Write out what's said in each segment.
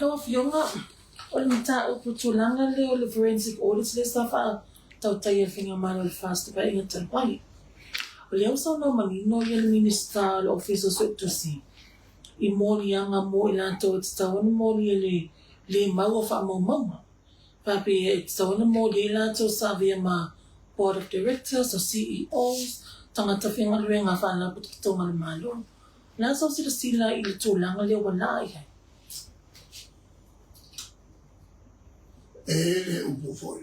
Kawa fionga o le mata o putulanga le o le forensic audits le stafa tau tai finga mano le fast pa inga tanpai. O le ausa no manino ia le minister le officer so tusi. I mori anga mo ilanto it's tau mori le mau fa mo mama. Papi it's tau mo le ilanto sa via ma board of directors or CEOs tangata finga le nga fa na putonga le malo. Na so sila i le tulanga le wala ai. Ele upo foi.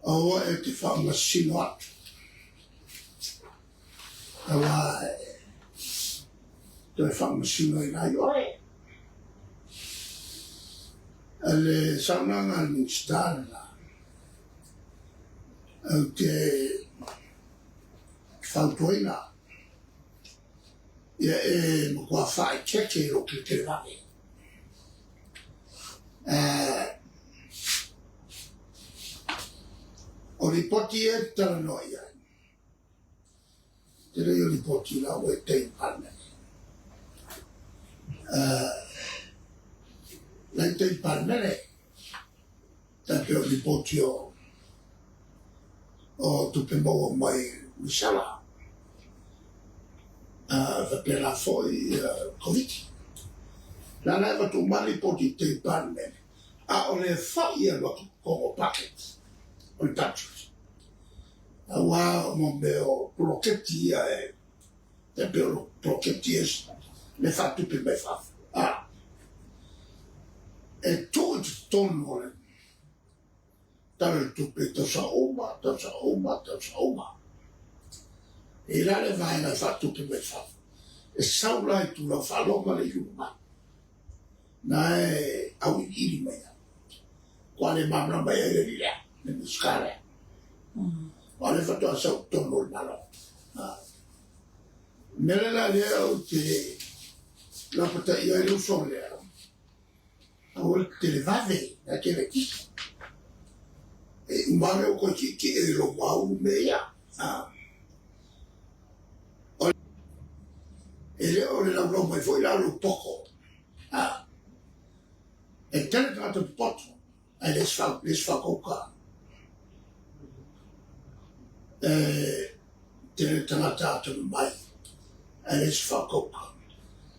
Awa e te whamasino atu. Awa te whamasino i nai ore. Ale saunanga ni stana. Au te whautoina. Ia e mkua whae keke ro ki te rane. O ripoti e tala noia. Te rei o ripoti la o e tei pane. Lai tei pane le. Tape o ripoti o tupe moa mai misala. Vape la foi COVID. Lana eva tu ma ripoti tei pane. A o le whai e lotu kongo paket. O le tachus. A wā mo me o proketi e te peo proketi e le whatupe me whafu. E tō i te tono le tare tupe tasa oma. E rare vai na whatupe me whafu. E saulai tu la whalonga le yuma. Na e au iri mea. Kwa le mamna mai e ria. Ne skare. Wale fatua sau tono nalo. Mele la lea o te la pata ia e uso lea. O te le vave na ke le kiko. E umame o ko ki e lo mau mea. E le o le la lo mai foi la lo poko. E tele tata poto. E les fa koka. Te tangata atu mai. E les fa koka.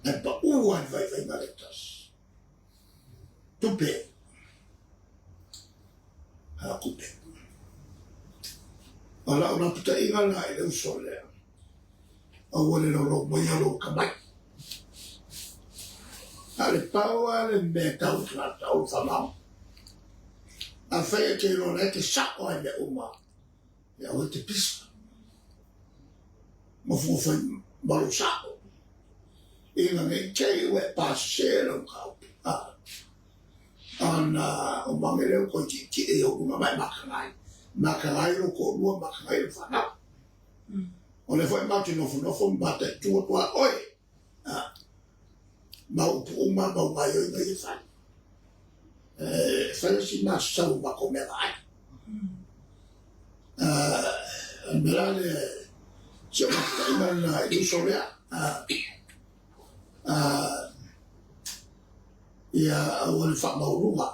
E pa uan vai ngaretas. Tupe. Kupe. Ala ona puta inga la e leu solea. Awale lo mai alo kamai. Ale paua le me tau tau whamau. A whaia te rona ke sako e me uma. Ia o te pisa. Ma fuwhai maru sako. Inga ngai kei ue pasera o kau. Ana o mange leo koi ki e o unga mai makangai. Makangai ro ko lua makangai ro whanau. O le whai mati nofo mbata e tua oi. Mau uma mau mai oi ngai e whai. Whai si nā sau mako mea ai. Mera le sia maka imana i uso rea. Ia awale wha maurunga.